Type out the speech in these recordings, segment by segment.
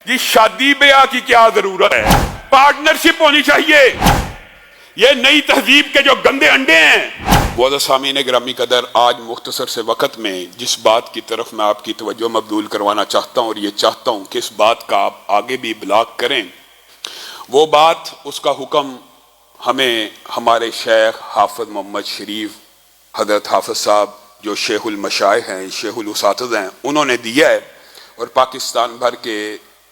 جی شادی بیاہ کی کیا ضرورت ہے؟ پارٹنرشپ ہونی چاہیے۔ یہ نئی تہذیب کے جو گندے انڈے ہیں۔ معزز سامعین گرامی قدر، آج مختصر سے وقت میں جس بات کی طرف میں آپ کی توجہ مبذول کروانا چاہتا ہوں، اور یہ چاہتا ہوں کہ اس بات کا آپ آگے بھی ابلاغ کریں، وہ بات، اس کا حکم ہمیں ہمارے شیخ حافظ محمد شریف حضرت حافظ صاحب جو شیخ المشائخ ہیں، شیخ الاساتذہ ہیں، انہوں نے دیا ہے، اور پاکستان بھر کے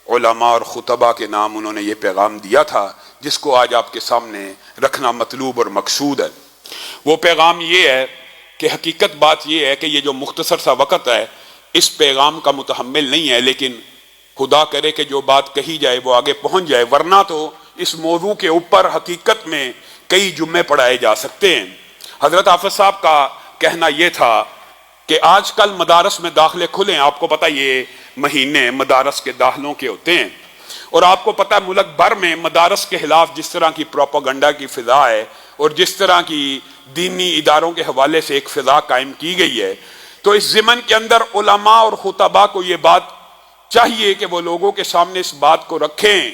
علماء اور خطبہ کے نام انہوں نے یہ پیغام دیا تھا، جس کو آج آپ کے سامنے رکھنا مطلوب اور مقصود ہے۔ وہ پیغام یہ ہے کہ حقیقت بات یہ ہے کہ یہ جو مختصر سا وقت ہے اس پیغام کا متحمل نہیں ہے، لیکن خدا کرے کہ جو بات کہی جائے وہ آگے پہنچ جائے، ورنہ تو اس موضوع کے اوپر حقیقت میں کئی جمعے پڑھائے جا سکتے ہیں۔ حضرت حافظ صاحب کا کہنا یہ تھا کہ آج کل مدارس میں داخلے کھلے، آپ کو پتہ یہ مہینے مدارس کے داخلوں کے ہوتے ہیں، اور آپ کو پتہ ملک بھر میں مدارس کے خلاف جس طرح کی پروپیگنڈا کی فضا ہے، اور جس طرح کی دینی اداروں کے حوالے سے ایک فضا قائم کی گئی ہے، تو اس ضمن کے اندر علماء اور خطباء کو یہ بات چاہیے کہ وہ لوگوں کے سامنے اس بات کو رکھیں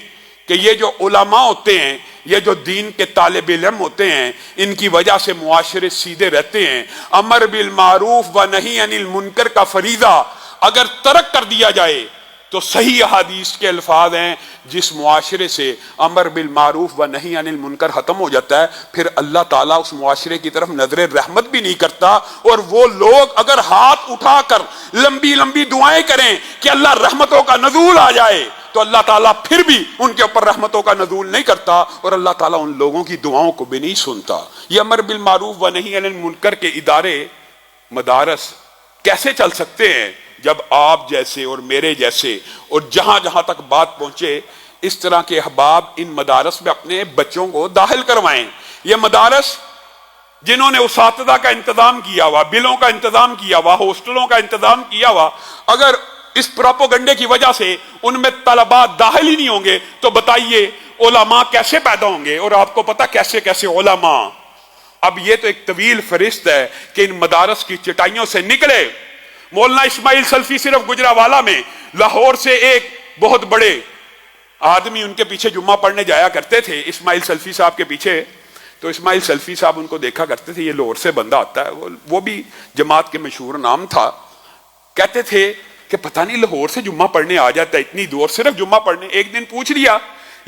کہ یہ جو علماء ہوتے ہیں، یہ جو دین کے طالب علم ہوتے ہیں، ان کی وجہ سے معاشرے سیدھے رہتے ہیں۔ امر بالمعروف و نہی عن المنکر کا فریضہ اگر ترک کر دیا جائے تو صحیح احادیث کے الفاظ ہیں، جس معاشرے سے امر بالمعروف و نہی عن المنکر ختم ہو جاتا ہے، پھر اللہ تعالیٰ اس معاشرے کی طرف نظر رحمت بھی نہیں کرتا، اور وہ لوگ اگر ہاتھ اٹھا کر لمبی لمبی دعائیں کریں کہ اللہ رحمتوں کا نزول آ جائے، تو اللہ تعالیٰ پھر بھی ان کے اوپر رحمتوں کا نزول نہیں کرتا، اور اللہ تعالیٰ ان لوگوں کی دعاؤں کو بھی نہیں سنتا۔ یہ امر بالمعروف و نہی عن المنکر کے ادارے، مدارس کیسے چل سکتے ہیں جب آپ جیسے اور میرے جیسے اور جہاں جہاں تک بات پہنچے اس طرح کے احباب ان مدارس میں اپنے بچوں کو داخل کروائیں؟ یہ مدارس جنہوں نے اساتذہ کا انتظام کیا ہوا، بلوں کا انتظام کیا ہوا، ہاسٹلوں کا انتظام کیا ہوا، اگر اس پروپیگنڈے کی وجہ سے ان میں طلباء داخل ہی نہیں ہوں گے تو بتائیے علماء کیسے پیدا ہوں گے؟ اور آپ کو پتہ کیسے کیسے علماء۔ اب یہ تو ایک طویل فہرست ہے کہ ان مدارس کی چٹائیوں سے نکلے۔ مولانا اسماعیل سلفی صرف گجرانوالہ میں لاہور سے ایک بہت بڑے آدمی ان کے پیچھے جمعہ پڑھنے جایا کرتے تھے، اسماعیل سلفی صاحب کے پیچھے، تو اسماعیل سلفی صاحب ان کو دیکھا کرتے تھے، یہ لاہور سے بندہ آتا ہے، وہ بھی جماعت کے مشہور نام تھا، کہتے تھے کہ پتہ نہیں لاہور سے جمعہ پڑھنے آ جاتا ہے اتنی دور صرف جمعہ پڑھنے۔ ایک دن پوچھ لیا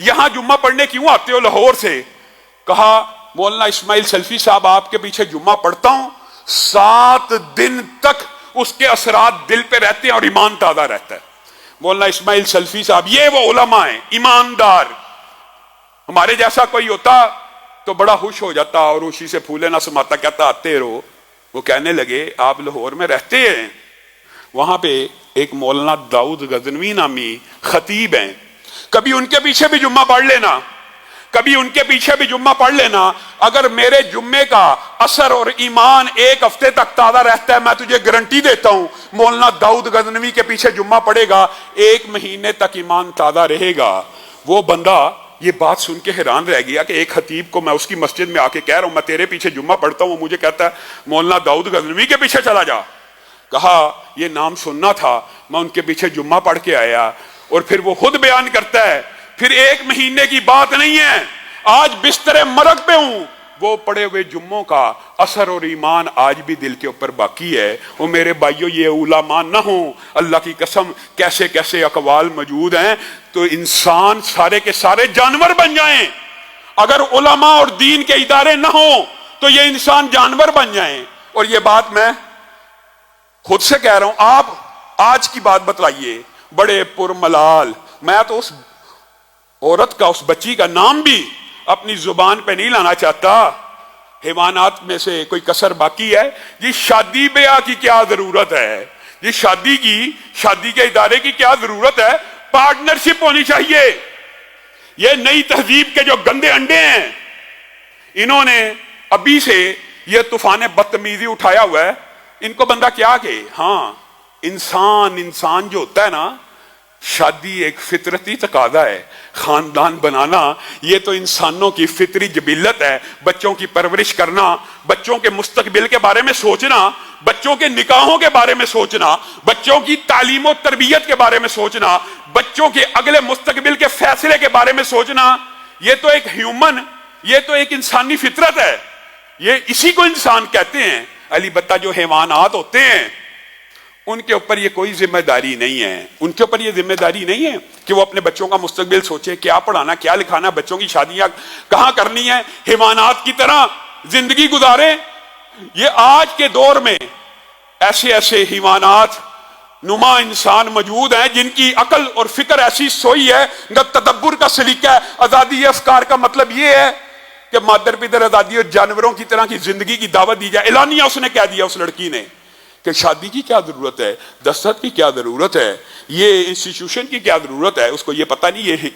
یہاں جمعہ پڑھنے کیوں آتے ہو لاہور سے؟ کہا مولانا اسماعیل سلفی صاحب آپ کے پیچھے جمعہ پڑھتا ہوں، 7 دن تک اس کے اثرات دل پہ رہتے ہیں اور ایمان تازہ رہتا ہے۔ مولانا اسماعیل سلفی صاحب یہ وہ علماء ہیں ایماندار۔ ہمارے جیسا کوئی ہوتا تو بڑا خوش ہو جاتا اور خوشی سے پھولے نہ سماتا، کہتا آتے رہو۔ وہ کہنے لگے آپ لاہور میں رہتے ہیں، وہاں پہ ایک مولانا داؤد غزنوی نامی خطیب ہیں، کبھی ان کے پیچھے بھی جمعہ پڑھ لینا، کبھی ان کے پیچھے بھی جمعہ پڑھ لینا، اگر میرے جمعے کا اثر اور ایمان 1 ہفتے تک تازہ رہتا ہے، میں تجھے گارنٹی دیتا ہوں مولانا داؤد غزنوی کے پیچھے جمعہ پڑھے گا 1 مہینے تک ایمان تازہ رہے گا۔ وہ بندہ یہ بات سن کے حیران رہ گیا کہ ایک خطیب کو میں اس کی مسجد میں آ کے کہہ رہا ہوں میں تیرے پیچھے جمعہ پڑھتا ہوں، مجھے کہتا ہے مولانا داؤد غزنوی کے پیچھے چلا جا۔ کہا یہ نام سننا تھا، میں ان کے پیچھے جمعہ پڑھ کے آیا۔ اور پھر وہ خود بیان کرتا ہے، پھر 1 مہینے کی بات نہیں ہے، آج بستر مرگ پہ ہوں، وہ پڑے ہوئے جمعوں کا اثر اور ایمان آج بھی دل کے اوپر باقی ہے۔ وہ میرے بھائیوں یہ علماء نہ ہوں، اللہ کی قسم کیسے کیسے اقوال موجود ہیں، تو انسان سارے کے سارے جانور بن جائیں۔ اگر علماء اور دین کے ادارے نہ ہوں تو یہ انسان جانور بن جائیں۔ اور یہ بات میں خود سے کہہ رہا ہوں، آپ آج کی بات بتلائیے، بڑے پرملال، میں تو اس عورت کا، اس بچی کا نام بھی اپنی زبان پہ نہیں لانا چاہتا، حیوانات میں سے کوئی کسر باقی ہے؟ یہ شادی بیاہ کی کیا ضرورت ہے؟ یہ شادی کے ادارے کی کیا ضرورت ہے؟ پارٹنرشپ ہونی چاہیے۔ یہ نئی تہذیب کے جو گندے انڈے ہیں، انہوں نے ابھی سے یہ طوفان بدتمیزی اٹھایا ہوا ہے، ان کو بندہ کیا کہ ہاں انسان جو ہوتا ہے نا، شادی ایک فطرتی تقاضا ہے، خاندان بنانا یہ تو انسانوں کی فطری جبلت ہے، بچوں کی پرورش کرنا، بچوں کے مستقبل کے بارے میں سوچنا، بچوں کے نکاحوں کے بارے میں سوچنا، بچوں کی تعلیم و تربیت کے بارے میں سوچنا، بچوں کے اگلے مستقبل کے فیصلے کے بارے میں سوچنا، یہ تو ایک انسانی فطرت ہے، یہ اسی کو انسان کہتے ہیں۔ البتہ جو حیوانات ہوتے ہیں ان کے اوپر یہ کوئی ذمہ داری نہیں ہے، ان کے اوپر یہ ذمہ داری نہیں ہے کہ وہ اپنے بچوں کا مستقبل سوچے، کیا پڑھانا، کیا لکھانا، بچوں کی شادیاں کہاں کرنی ہے، حیوانات کی طرح زندگی گزارے۔ یہ آج کے دور میں ایسے حیوانات نما انسان موجود ہیں جن کی عقل اور فکر ایسی سوئی ہے، تدبر کا سلیقہ ہے۔ آزادی افکار کا مطلب یہ ہے کہ مادر پدر آزادی اور جانوروں کی طرح کی زندگی کی دعوت دی جائے۔ اعلانیہ اس نے کہہ دیا، اس لڑکی نے، کہ شادی کی کیا ضرورت ہے، دستخط کی کیا ضرورت ہے، یہ انسٹیٹیوشن کی کیا ضرورت ہے۔ اس کو یہ پتہ نہیں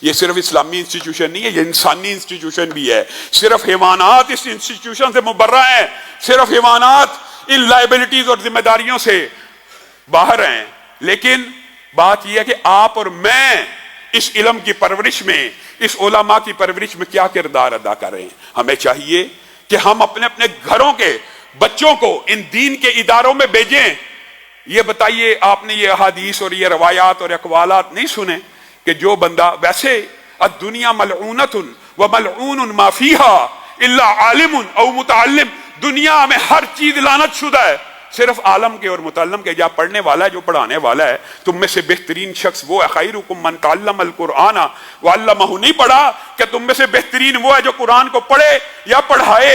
یہ صرف اسلامی انسٹیٹیوشن نہیں ہے، یہ انسانی انسٹیٹیوشن بھی ہے۔ صرف حیوانات اس انسٹیٹیوشن سے مبرہ ہیں، صرف حیوانات ان لائبلٹیز اور ذمہ داریوں سے باہر ہیں۔ لیکن بات یہ ہے کہ آپ اور میں اس علم کی پرورش میں، اس علماء کی پرورش میں کیا کردار ادا کر رہے ہیں۔ ہمیں چاہیے کہ ہم اپنے اپنے گھروں کے بچوں کو ان دین کے اداروں میں بھیجیں۔ یہ بتائیے، آپ نے یہ احادیث اور یہ روایات اور اقوالات نہیں سنے کہ جو بندہ، ویسے الدنیا ملعونۃ وملعون ما فیہا الا عالم او متعلم، دنیا میں ہر چیز لعنت شدہ ہے، صرف عالم کے اور متعلم کے۔ جہاں پڑھنے والا ہے، جو پڑھانے والا ہے، تم میں سے بہترین شخص وہ ہے، خیرکم من تعلم القرآن وعلمہ۔ نہیں پڑھا کہ تم میں سے بہترین وہ ہے جو قرآن کو پڑھے یا پڑھائے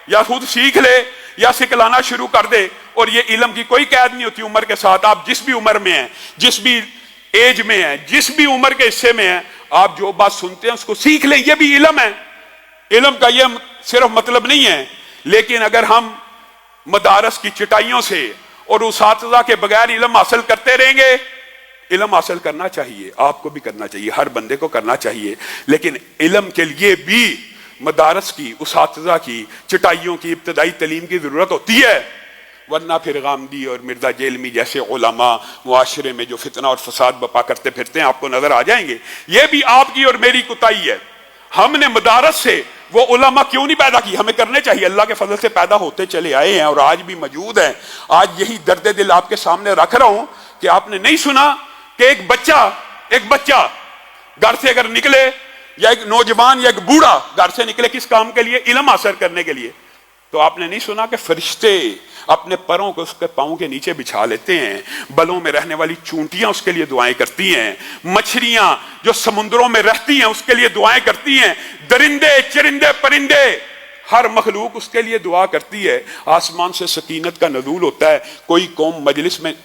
یا خود سیکھ لے یا سکھلانا شروع کر دے۔ اور یہ علم کی کوئی قید نہیں ہوتی عمر کے ساتھ، آپ جس بھی عمر میں ہیں، جس بھی ایج میں ہیں، جس بھی عمر کے حصے میں ہیں، آپ جو بات سنتے ہیں اس کو سیکھ لیں، یہ بھی علم ہے۔ علم کا یہ صرف مطلب نہیں ہے۔ لیکن اگر ہم مدارس کی چٹائیوں سے اور اساتذہ کے بغیر علم حاصل کرتے رہیں گے، علم حاصل کرنا چاہیے، آپ کو بھی کرنا چاہیے، ہر بندے کو کرنا چاہیے، لیکن علم کے لیے بھی مدارس کی، اساتذہ کی، چٹائیوں کی، ابتدائی تعلیم کی ضرورت ہوتی ہے۔ ورنہ پھر غامدی اور مرزا جیلمی جیسے علماء معاشرے میں جو فتنہ اور فساد بپا کرتے پھرتے ہیں، آپ کو نظر آ جائیں گے۔ یہ بھی آپ کی اور میری کوتاہی ہے۔ ہم نے مدارس سے وہ علماء کیوں نہیں پیدا کی؟ ہمیں کرنے چاہیے، اللہ کے فضل سے پیدا ہوتے چلے آئے ہیں اور آج بھی موجود ہیں۔ آج یہی درد دل آپ کے سامنے رکھ رہا ہوں کہ آپ نے نہیں سنا کہ ایک بچہ گھر سے اگر نکلے، یا ایک نوجوان یا ایک بوڑھا گھر سے نکلے کس کام کے لیے؟ علم حاصل کرنے کے لیے، تو آپ نے نہیں سنا کہ فرشتے اپنے پروں کو اس کے پاؤں کے نیچے بچھا لیتے ہیں، بلوں میں رہنے والی چونٹیاں اس کے لیے دعائیں کرتی ہیں، مچھلیاں جو سمندروں میں رہتی ہیں اس کے لیے دعائیں کرتی ہیں، درندے، چرندے، پرندے، ہر مخلوق اس کے لیے دعا کرتی ہے۔ آسمان سے سکینت کا نزول ہوتا ہے۔ کوئی قوم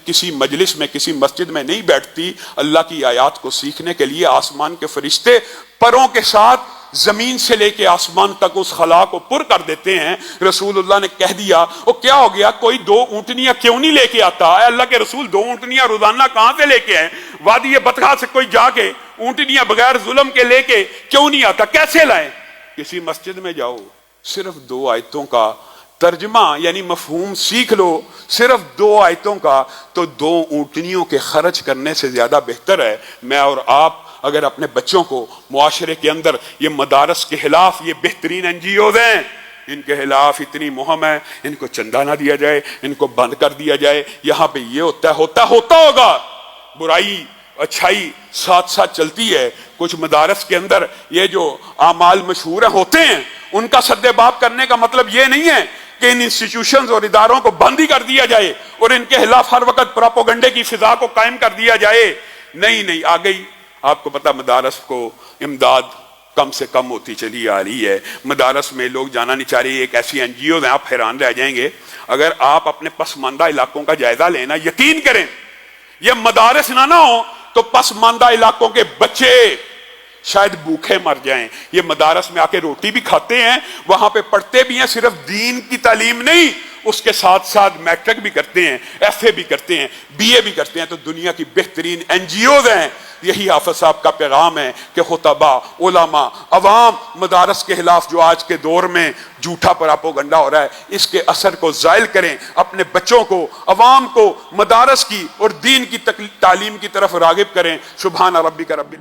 کسی مجلس میں کسی مسجد میں نہیں بیٹھتی اللہ کی آیات کو سیکھنے کے لیے۔ آسمان کے فرشتے پروں کے ساتھ زمین سے لے کے آسمان تک اس خلا کو پر کر دیتے ہیں۔ رسول اللہ نے کہہ دیا، وہ کیا ہو گیا، کوئی 2 اونٹنیاں کیوں نہیں لے کے آتا؟ اے اللہ کے رسول، 2 اونٹنیاں روزانہ کہاں سے لے کے آئیں؟ وادی بطحا سے کوئی جا کے اونٹنیاں بغیر ظلم کے لے کے کیوں نہیں آتا؟ کیسے لائیں؟ کسی مسجد میں جاؤ، صرف 2 آیتوں کا ترجمہ یعنی مفہوم سیکھ لو، صرف 2 آیتوں کا، تو 2 اونٹنیوں کے خرچ کرنے سے زیادہ بہتر ہے۔ میں اور آپ اگر اپنے بچوں کو معاشرے کے اندر، یہ مدارس کے خلاف یہ بہترین NGOs ہیں، ان کے خلاف اتنی مہم ہے، ان کو چندہ نہ دیا جائے، ان کو بند کر دیا جائے، یہاں پہ یہ ہوتا ہوگا، برائی اچھائی ساتھ ساتھ چلتی ہے۔ کچھ مدارس کے اندر یہ جو اعمال مشہور ہوتے ہیں، ان کا سد باب کرنے کا مطلب یہ نہیں ہے کہ ان انسٹیٹیوشنز اور اداروں کو بند ہی کر دیا جائے اور ان کے خلاف ہر وقت پراپوگنڈے کی فضا کو قائم کر دیا جائے۔ نہیں، آ گئی، آپ کو پتا مدارس کو امداد کم سے کم ہوتی چلی آ رہی ہے، مدارس میں لوگ جانا نہیں چاہ رہے۔ ایک ایسی NGOs ہیں، آپ حیران رہ جائیں گے اگر آپ اپنے پسماندہ علاقوں کا جائزہ لینا، یقین کریں یہ مدارس نہ ہو تو پسماندہ علاقوں کے بچے شاید بھوکے مر جائیں۔ یہ مدارس میں آ کے روٹی بھی کھاتے ہیں، وہاں پہ پڑھتے بھی ہیں، صرف دین کی تعلیم نہیں، اس کے ساتھ ساتھ میٹرک بھی کرتے ہیں، FA بھی کرتے ہیں، BA بھی کرتے ہیں۔ تو دنیا کی بہترین NGOs ہیں۔ یہی حافظ صاحب کا پیغام ہے کہ خطباء، علماء، عوام مدارس کے خلاف جو آج کے دور میں جھوٹا پراپوگنڈا ہو رہا ہے، اس کے اثر کو زائل کریں، اپنے بچوں کو، عوام کو مدارس کی اور دین کی تعلیم کی طرف راغب کریں۔ سبحان ربک رب